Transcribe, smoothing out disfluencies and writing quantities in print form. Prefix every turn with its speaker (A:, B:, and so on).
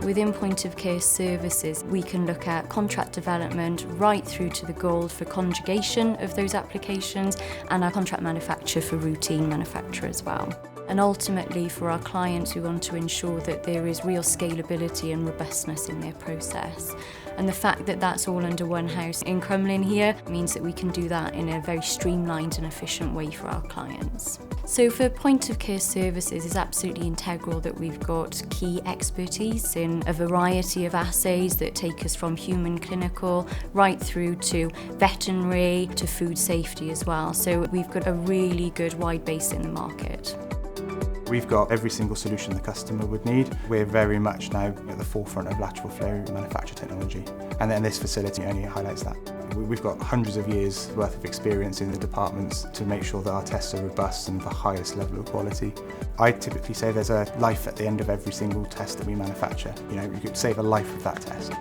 A: Within point of care services, we can look at contract development right through to the goal for conjugation of those applications, and our contract manufacture for routine manufacture as well. And ultimately, for our clients, we want to ensure that there is real scalability and robustness in their process. And the fact that that's all under one house in Crumlin here means that we can do that in a very streamlined and efficient way for our clients. So for point of care services, it's absolutely integral that we've got key expertise in a variety of assays that take us from human clinical right through to veterinary to food safety as well. So we've got a really good wide base in the market.
B: We've got every single solution the customer would need. We're very much now at the forefront of lateral flow manufacture technology, and then this facility only highlights that. We've got hundreds of years worth of experience in the departments to make sure that our tests are robust and of the highest level of quality. I typically say there's a life at the end of every single test that we manufacture. You could save a life with that test.